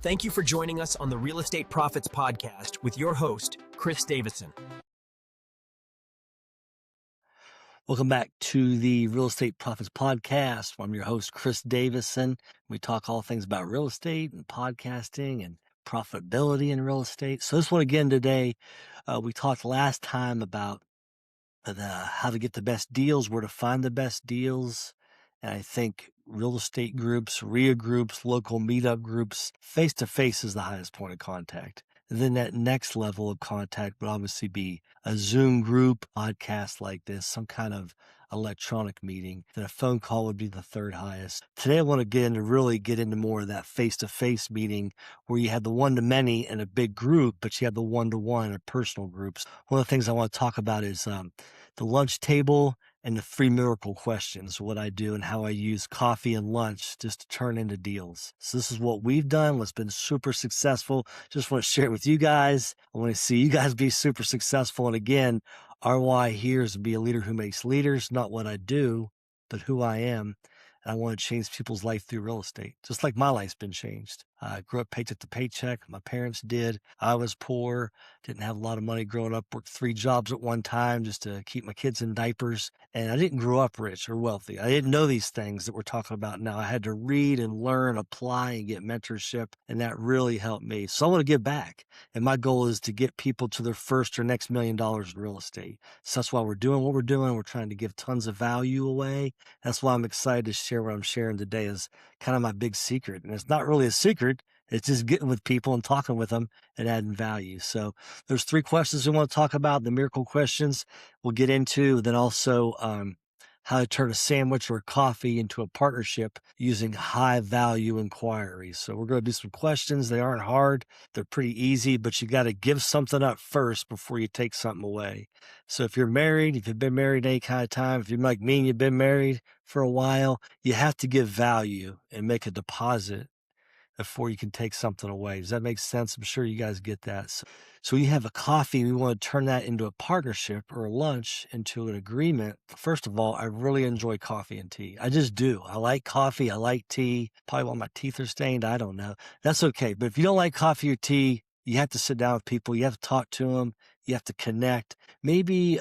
Thank you for joining us on the Real Estate Profits Podcast with your host, Chris Davison. Welcome back to the Real Estate Profits Podcast. I'm your host, Chris Davison. We talk all things about real estate and podcasting and profitability in real estate. So this one again today, we talked last time about how to get the best deals, where to find the best deals. And I think real estate groups, REIA groups, local meetup groups, face-to-face is the highest point of contact. And then that next level of contact would obviously be a Zoom group, podcast like this, some kind of electronic meeting. Then a phone call would be the third highest. Today, I want to get into more of that face-to-face meeting where you have the one-to-many in a big group, but you have the one-to-one or personal groups. One of the things I want to talk about is the lunch table and the 3 miracle questions, what I do and how I use coffee and lunch just to turn into deals. So this is what we've done. It's been super successful. Just want to share it with you guys. I want to see you guys be super successful. And again, our why here is to be a leader who makes leaders, not what I do, but who I am. And I want to change people's life through real estate, just like my life's been changed. I grew up paycheck to paycheck. My parents did. I was poor, didn't have a lot of money growing up, worked 3 jobs at one time just to keep my kids in diapers. And I didn't grow up rich or wealthy. I didn't know these things that we're talking about now. I had to read and learn, apply, and get mentorship. And that really helped me. So I want to give back. And my goal is to get people to their first or next $1 million in real estate. So that's why we're doing what we're doing. We're trying to give tons of value away. That's why I'm excited to share what I'm sharing today is kind of my big secret. And it's not really a secret. It's just getting with people and talking with them and adding value. So there's 3 questions we want to talk about, the miracle questions we'll get into, then also how to turn a sandwich or a coffee into a partnership using high value inquiries. So we're going to do some questions. They aren't hard. They're pretty easy, but you got to give something up first before you take something away. So if you're married, if you've been married any kind of time, if you're like me and you've been married for a while, you have to give value and make a deposit before you can take something away. Does that make sense? I'm sure you guys get that. So you have a coffee, we want to turn that into a partnership or a lunch into an agreement. First of all, I really enjoy coffee and tea. I just do. I like coffee. I like tea. Probably while my teeth are stained. I don't know. That's okay. But if you don't like coffee or tea, you have to sit down with people. You have to talk to them. You have to connect. Maybe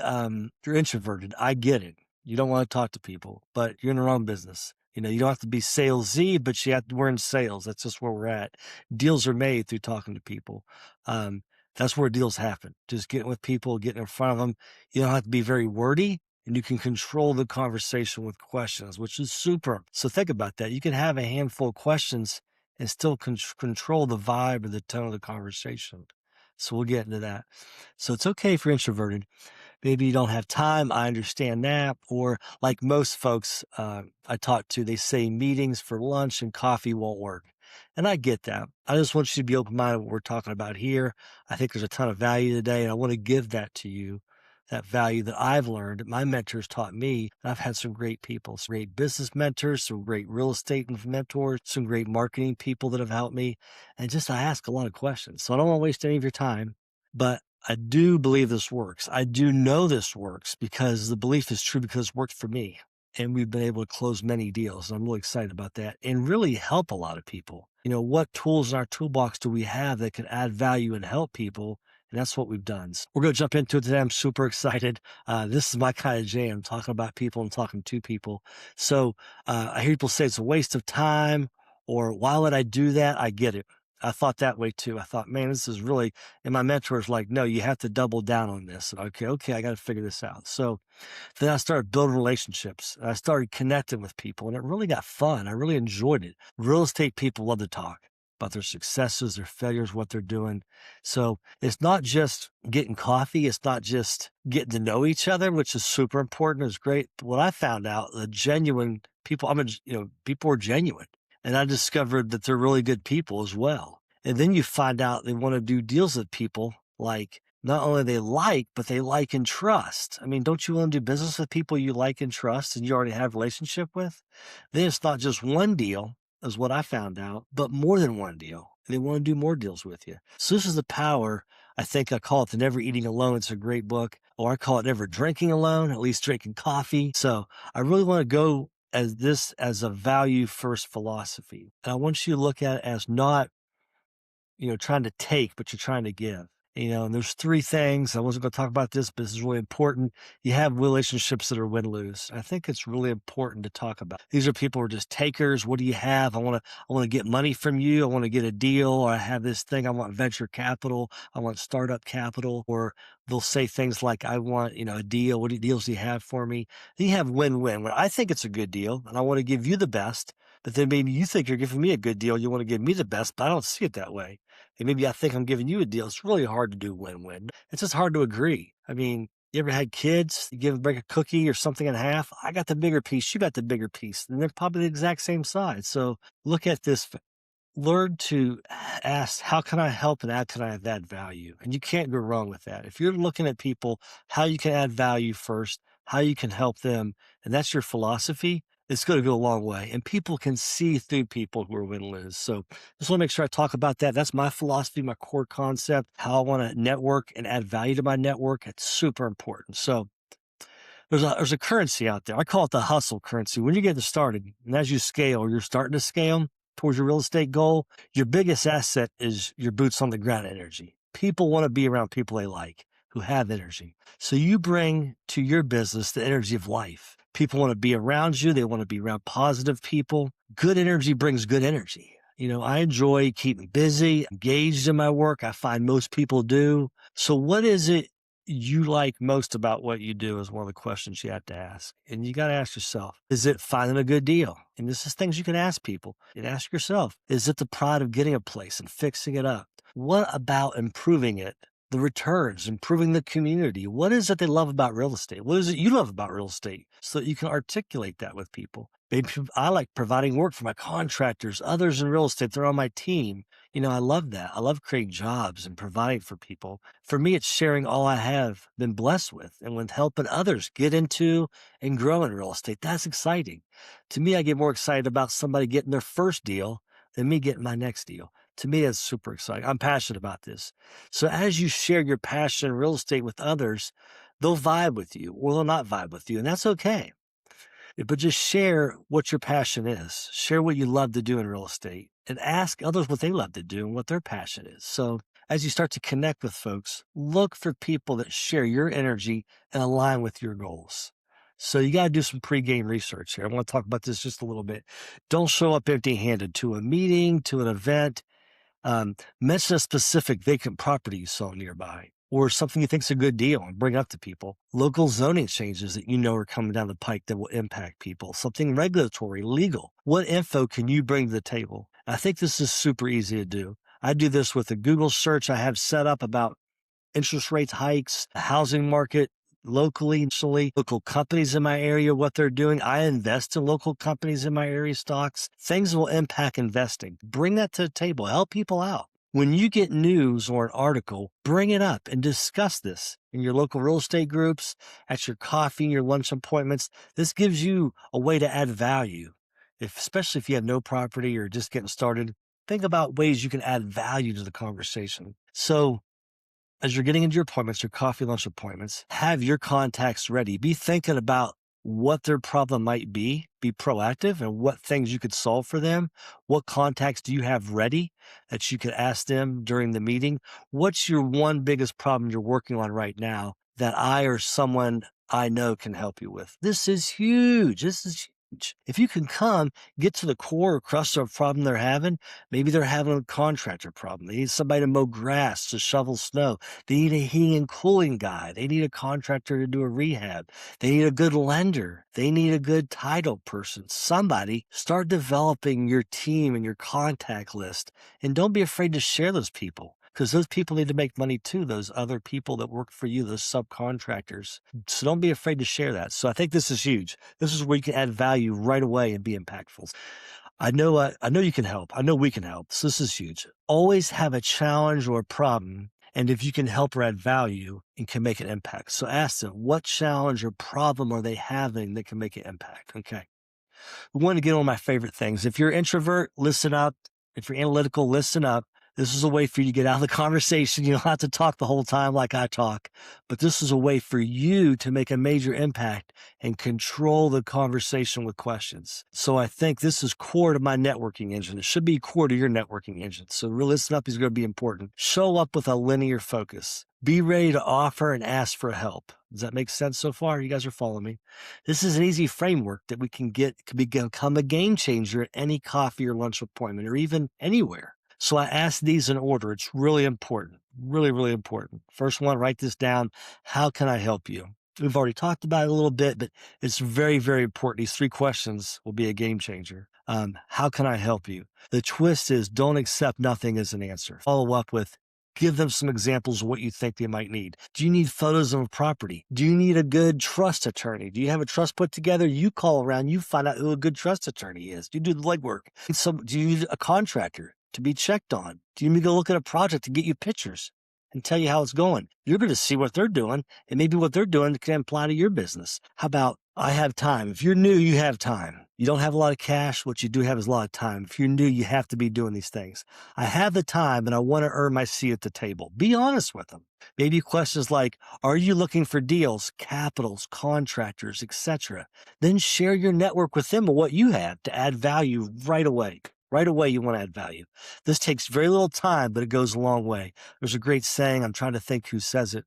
you're introverted. I get it. You don't want to talk to people, but you're in the wrong business. You don't have to be salesy, but we're in sales. That's just where we're at. Deals are made through talking to people. That's where deals happen. Just getting with people, getting in front of them. You don't have to be very wordy, and you can control the conversation with questions, which is super. So think about that. You can have a handful of questions and still control the vibe or the tone of the conversation. So we'll get into that. So it's okay if you're introverted. Maybe you don't have time. I understand that. Or like most folks I talk to, they say meetings for lunch and coffee won't work. And I get that. I just want you to be open-minded what we're talking about here. I think there's a ton of value today, and I want to give that to you, that value that I've learned, that my mentors taught me. And I've had some great people, some great business mentors, some great real estate mentors, some great marketing people that have helped me. And I ask a lot of questions. So I don't want to waste any of your time, but I do believe this works. I do know this works because the belief is true because it worked for me. And we've been able to close many deals. And I'm really excited about that and really help a lot of people. What tools in our toolbox do we have that can add value and help people? And that's what we've done. So we're going to jump into it today. I'm super excited. This is my kind of jam, talking about people and talking to people. So I hear people say it's a waste of time or why would I do that? I get it. I thought that way too. I thought, man, this is really, and my mentor's like, no, you have to double down on this. Okay, I got to figure this out. So then I started building relationships. I started connecting with people and it really got fun. I really enjoyed it. Real estate people love to talk about their successes, their failures, what they're doing. So it's not just getting coffee. It's not just getting to know each other, which is super important. It's great. But what I found out, the genuine people, people are genuine. And I discovered that they're really good people as well. And then you find out they want to do deals with people like not only they like, but they like and trust. I mean, don't you want to do business with people you like and trust and you already have a relationship with? Then it's not just one deal, is what I found out, but more than one deal. They want to do more deals with you. So this is the power. I think I call it the Never Eating Alone. It's a great book. Or I call it Never Drinking Alone, at least drinking coffee. So I really want to go as a value first philosophy. And I want you to look at it as not trying to take, but you're trying to give. And there's three things. I wasn't going to talk about this, but this is really important. You have relationships that are win-lose. I think it's really important to talk about. These are people who are just takers. What do you have? I want to get money from you. I want to get a deal, or I have this thing. I want venture capital. I want startup capital. Or they'll say things like, I want, a deal. What deals do you have for me? Then you have win-win. Where I think it's a good deal and I want to give you the best, but then maybe you think you're giving me a good deal. You want to give me the best, but I don't see it that way. And maybe I think I'm giving you a deal. It's really hard to do win-win. It's just hard to agree. I mean, you ever had kids? You break a cookie or something in half. I got the bigger piece. You got the bigger piece. And they're probably the exact same size. So look at this. Learn to ask, how can I help and how can I add value? And you can't go wrong with that. If you're looking at people, how you can add value first, how you can help them, and that's your philosophy, it's going to go a long way. And people can see through people who are win-lose. So just want to make sure I talk about that. That's my philosophy, my core concept, how I want to network and add value to my network. It's super important. So there's a currency out there. I call it the hustle currency. When you get started, and as you scale, you're starting to scale towards your real estate goal, your biggest asset is your boots on the ground energy. People want to be around people they like, who have energy. So you bring to your business the energy of life. People want to be around you. They want to be around positive people. Good energy brings good energy. I enjoy keeping busy, engaged in my work. I find most people do. So what is it you like most about what you do is one of the questions you have to ask. And you got to ask yourself, is it finding a good deal? And this is things you can ask people. And ask yourself, is it the pride of getting a place and fixing it up? What about improving it? The returns, improving the community. What is it they love about real estate? What is it you love about real estate? So that you can articulate that with people. Maybe I like providing work for my contractors, others in real estate. They're on my team. I love that. I love creating jobs and providing for people. For me, it's sharing all I have been blessed with and with helping others get into and grow in real estate. That's exciting. To me, I get more excited about somebody getting their first deal than me getting my next deal. To me, that's super exciting. I'm passionate about this. So as you share your passion in real estate with others, they'll vibe with you or they'll not vibe with you, and that's okay. But just share what your passion is. Share what you love to do in real estate and ask others what they love to do and what their passion is. So as you start to connect with folks, look for people that share your energy and align with your goals. So you got to do some pregame research here. I want to talk about this just a little bit. Don't show up empty-handed to a meeting, to an event. Mention a specific vacant property you saw nearby or something you think's a good deal and bring up to people. Local zoning changes that are coming down the pike that will impact people. Something regulatory, legal. What info can you bring to the table? I think this is super easy to do. I do this with a Google search I have set up about interest rates hikes, the housing market, locally, local companies in my area, what they're doing. I invest in local companies in my area stocks. Things will impact investing. Bring that to the table. Help people out. When you get news or an article, bring it up and discuss this in your local real estate groups, at your coffee, your lunch appointments. This gives you a way to add value. Especially if you have no property or just getting started, think about ways you can add value to the conversation. So as you're getting into your appointments, your coffee, lunch appointments, have your contacts ready. Be thinking about what their problem might be proactive and what things you could solve for them. What contacts do you have ready that you could ask them during the meeting? What's your one biggest problem you're working on right now that I or someone I know can help you with? This is huge. This is huge. If you can get to the core or crust of a problem they're having, maybe they're having a contractor problem. They need somebody to mow grass, to shovel snow. They need a heating and cooling guy. They need a contractor to do a rehab. They need a good lender. They need a good title person. Somebody, start developing your team and your contact list. And don't be afraid to share those people, because those people need to make money too, those other people that work for you, those subcontractors. So don't be afraid to share that. So I think this is huge. This is where you can add value right away and be impactful. I know you can help. I know we can help. So this is huge. Always have a challenge or a problem. And if you can help or add value, it can make an impact. So ask them, what challenge or problem are they having that can make an impact? Okay. We want to get on my favorite things. If you're an introvert, listen up. If you're analytical, listen up. This is a way for you to get out of the conversation. You don't have to talk the whole time like I talk, but this is a way for you to make a major impact and control the conversation with questions. So I think this is core to my networking engine. It should be core to your networking engine. So really listen up is going to be important. Show up with a linear focus. Be ready to offer and ask for help. Does that make sense so far? You guys are following me. This is an easy framework that we can become a game changer at any coffee or lunch appointment or even anywhere. So I asked these in order. It's really important, really, really important. First one, write this down. How can I help you? We've already talked about it a little bit, but it's very, very important. These 3 questions will be a game changer. How can I help you? The twist is don't accept nothing as an answer. Follow up with, give them some examples of what you think they might need. Do you need photos of a property? Do you need a good trust attorney? Do you have a trust put together? You call around, you find out who a good trust attorney is. You do the legwork. Do you need a contractor to be checked on? Do you need to go look at a project to get you pictures and tell you how it's going? You're going to see what they're doing, and maybe what they're doing can apply to your business. How about, I have time. If you're new, you have time. You don't have a lot of cash. What you do have is a lot of time. If you're new, you have to be doing these things. I have the time and I want to earn my seat at the table. Be honest with them. Maybe questions like, are you looking for deals, capitals, contractors, etc.? Then share your network with them of what you have to add value right away. Right away, you want to add value. This takes very little time, but it goes a long way. There's a great saying. I'm trying to think who says it.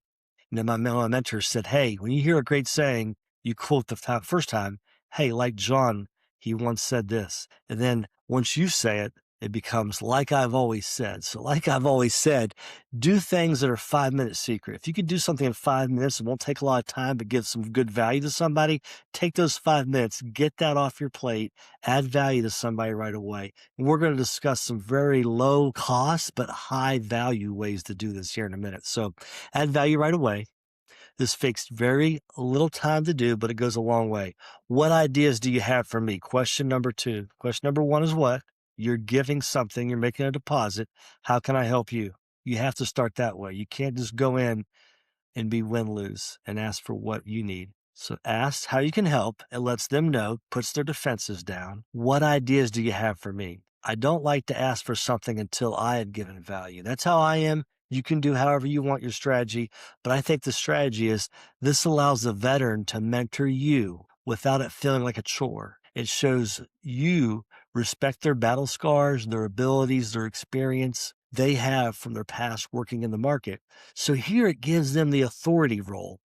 My mentor said, hey, when you hear a great saying, you quote the first time, hey, like John, he once said this. And then once you say it, it becomes like I've always said. So like I've always said, do things that are 5-minute secret. If you could do something in 5 minutes, it won't take a lot of time, but give some good value to somebody, take those 5 minutes, get that off your plate, add value to somebody right away. And we're going to discuss some very low cost, but high value ways to do this here in a minute. So add value right away. This takes very little time to do, but it goes a long way. What ideas do you have for me? Question number 2. Question number 1 is what? You're giving something. You're making a deposit. How can I help you? You have to start that way. You can't just go in and be win-lose and ask for what you need. So ask how you can help. It lets them know, puts their defenses down. What ideas do you have for me? I don't like to ask for something until I have given value. That's how I am. You can do however you want your strategy, but I think the strategy is this allows the veteran to mentor you without it feeling like a chore. It shows you respect their battle scars, their abilities, their experience they have from their past working in the market. So here it gives them the authority role.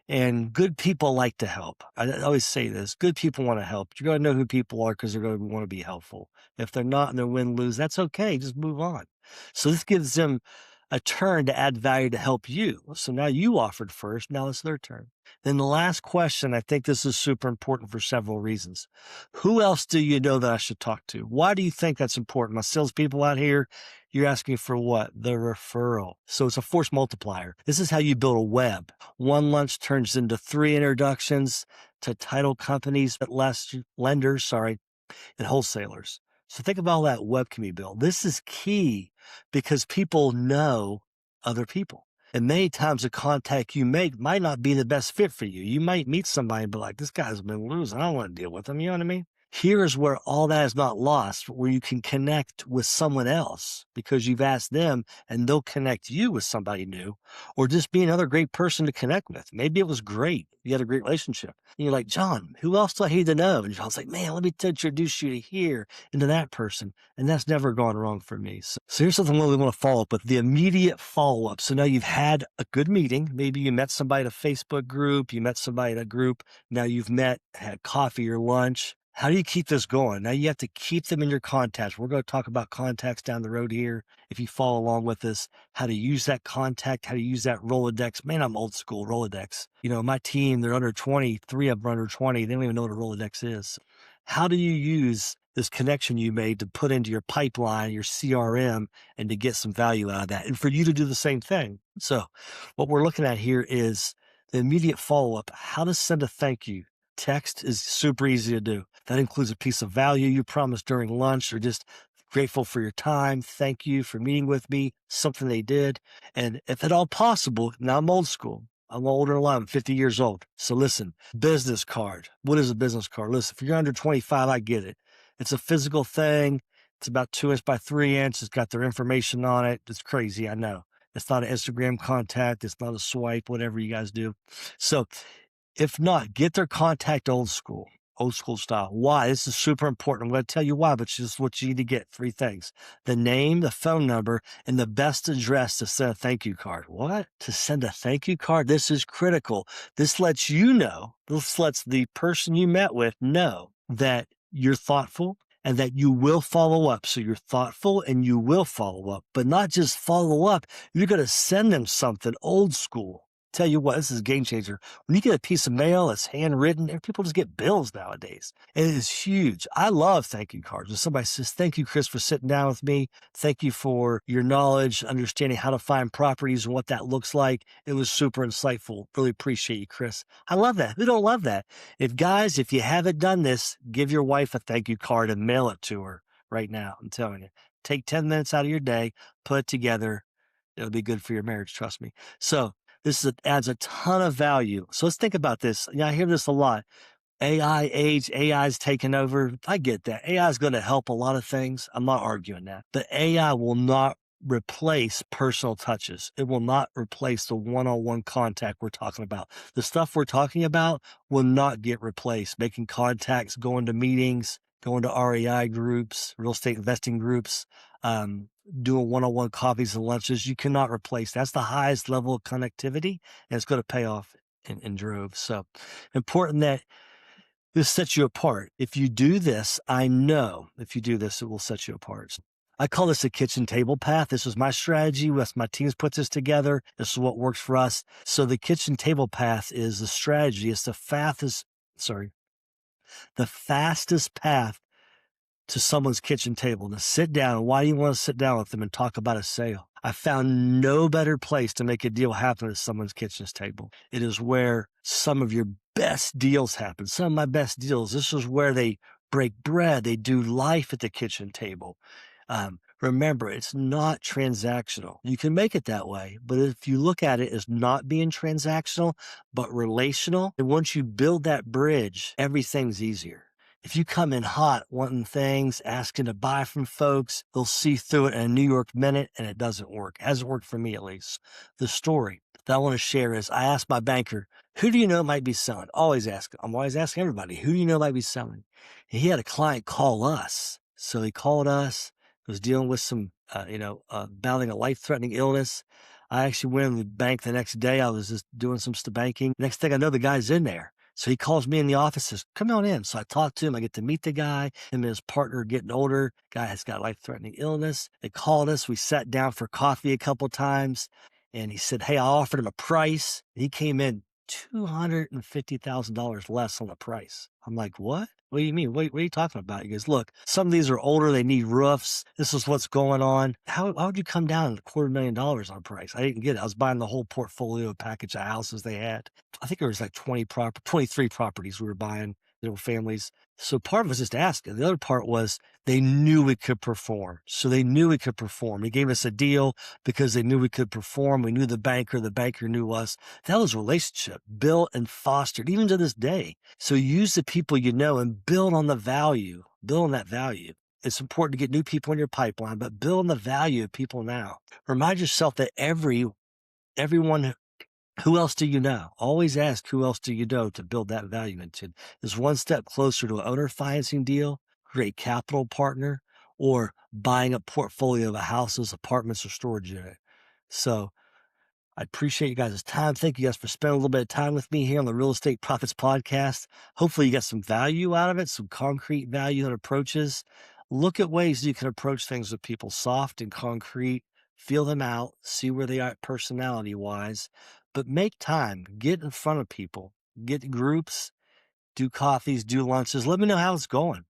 And good people like to help. I always say this, good people want to help. You're going to know who people are because they're going to want to be helpful. If they're not and they're win-lose, that's okay. Just move on. So this gives them a turn to add value to help you. So now you offered first. Now it's their turn. Then the last question, I think this is super important for several reasons. Who else do you know that I should talk to? Why do you think that's important? My salespeople out here, you're asking for what? The referral. So it's a force multiplier. This is how you build a web. One lunch turns into 3 introductions to title companies, but lenders, and wholesalers. So think about all that web can be built. This is key because people know other people. And many times the contact you make might not be the best fit for you. You might meet somebody and be like, this guy's been losing. I don't want to deal with him. You know what I mean? Here is where all that is not lost, where you can connect with someone else because you've asked them and they'll connect you with somebody new, or just be another great person to connect with. Maybe it was great. You had a great relationship. And you're like, John, who else do I need to know? And John's like, man, let me introduce you to here and to that person. And that's never gone wrong for me. So here's something I really want to follow up with, the immediate follow-up. So now you've had a good meeting. Maybe you met somebody in a Facebook group. You met somebody in a group. Now you've had coffee or lunch. How do you keep this going? Now you have to keep them in your contacts. We're going to talk about contacts down the road here. If you follow along with us, how to use that contact, how to use that Rolodex. Man, I'm old school Rolodex. My team, they're under 20, 3 of them are under 20. They don't even know what a Rolodex is. How do you use this connection you made to put into your pipeline, your CRM, and to get some value out of that? And for you to do the same thing. So what we're looking at here is the immediate follow-up, how to send a thank you. Text is super easy to do. That includes a piece of value you promised during lunch, or just grateful for your time. Thank you for meeting with me, something they did. And if at all possible, now I'm old school. I'm older than a lot. I'm 50 years old. So listen, business card. What is a business card? Listen, if you're under 25, I get it. It's a physical thing. It's about 2" by 3". It's got their information on it. It's crazy. I know. It's not an Instagram contact. It's not a swipe, whatever you guys do. So if not, get their contact old school style. Why? This is super important. I'm going to tell you why, but this is what you need to get. 3 things: the name, the phone number, and the best address to send a thank you card. What? To send a thank you card? This is critical. This lets you know, this lets the person you met with know that you're thoughtful and that you will follow up. So you're thoughtful and you will follow up, but not just follow up. You're going to send them something old school. Tell you what, this is a game changer. When you get a piece of mail that's handwritten, and people just get bills nowadays. It is huge. I love thank you cards. When somebody says, thank you, Chris, for sitting down with me. Thank you for your knowledge, understanding how to find properties and what that looks like. It was super insightful. Really appreciate you, Chris. I love that. Who don't love that? If you haven't done this, give your wife a thank you card and mail it to her right now. I'm telling you. Take 10 minutes out of your day, put it together. It'll be good for your marriage, trust me. So this adds a ton of value. So let's think about this. I hear this a lot. AI age, AI's taking over. I get that. AI is going to help a lot of things. I'm not arguing that. But AI will not replace personal touches. It will not replace the one-on-one contact we're talking about. The stuff we're talking about will not get replaced. Making contacts, going to meetings, going to REI groups, real estate investing groups, doing one-on-one coffees and lunches. You cannot replace. That's the highest level of connectivity, and it's going to pay off in droves. So important that this sets you apart. If you do this, I know if you do this, it will set you apart. I call this a kitchen table path. This is my strategy. My teams put this together. This is what works for us. So the kitchen table path is the strategy. It's the fastest path to someone's kitchen table to sit down. Why do you want to sit down with them and talk about a sale? I found no better place to make a deal happen at someone's kitchen table. It is where some of your best deals happen. Some of my best deals. This is where they break bread. They do life at the kitchen table. Remember, it's not transactional. You can make it that way, but if you look at it as not being transactional, but relational, and once you build that bridge, everything's easier. If you come in hot, wanting things, asking to buy from folks, they'll see through it in a New York minute, and it doesn't work. It hasn't worked for me, at least. The story that I want to share is I asked my banker, who do you know might be selling? I'm always asking everybody, who do you know might be selling? And he had a client call us. So he called us, was dealing with some, battling a life-threatening illness. I actually went to the bank the next day. I was just doing some banking. Next thing I know, the guy's in there. So he calls me in the office, says, come on in. So I talk to him. I get to meet the guy. Him and his partner are getting older. Guy has got life-threatening illness. They called us. We sat down for coffee a couple times. And he said, hey, I offered him a price. He came in $250,000 less on the price. I'm like, what? What do you mean? What are you talking about? He goes, look, some of these are older. They need roofs. This is what's going on. Why would you come down $250,000 on price? I didn't get it. I was buying the whole portfolio package of houses they had. I think there was like 23 properties we were buying, little families. So part of it was just asking. The other part was they knew we could perform. So they knew we could perform. They gave us a deal because they knew we could perform. We knew the banker knew us. That was a relationship built and fostered even to this day. So use the people you know and build on that value. It's important to get new people in your pipeline, but build on the value of people now. Remind yourself that everyone, who else do you know? Always ask who else do you know to build that value into. Is one step closer to an owner financing deal, great capital partner, or buying a portfolio of houses, apartments, or storage unit. So I appreciate you guys' time. Thank you guys for spending a little bit of time with me here on the Real Estate Profits Podcast. Hopefully you got some value out of it, some concrete value and approaches. Look at ways you can approach things with people, soft and concrete. Feel them out, see where they are personality-wise, but make time. Get in front of people. Get groups, do coffees, do lunches. Let me know how it's going.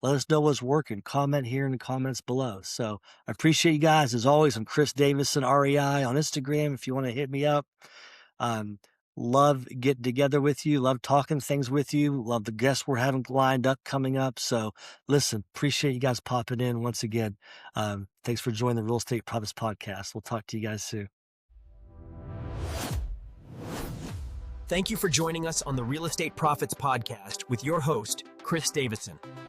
Let us know what's working. Comment here in the comments below. So I appreciate you guys. As always, I'm Chris Davison, REI on Instagram if you want to hit me up. Love getting together with you. Love talking things with you. Love the guests we're having lined up coming up. So listen, appreciate you guys popping in once again. Thanks for joining the Real Estate Profits Podcast. We'll talk to you guys soon. Thank you for joining us on the Real Estate Profits Podcast with your host, Chris Davison.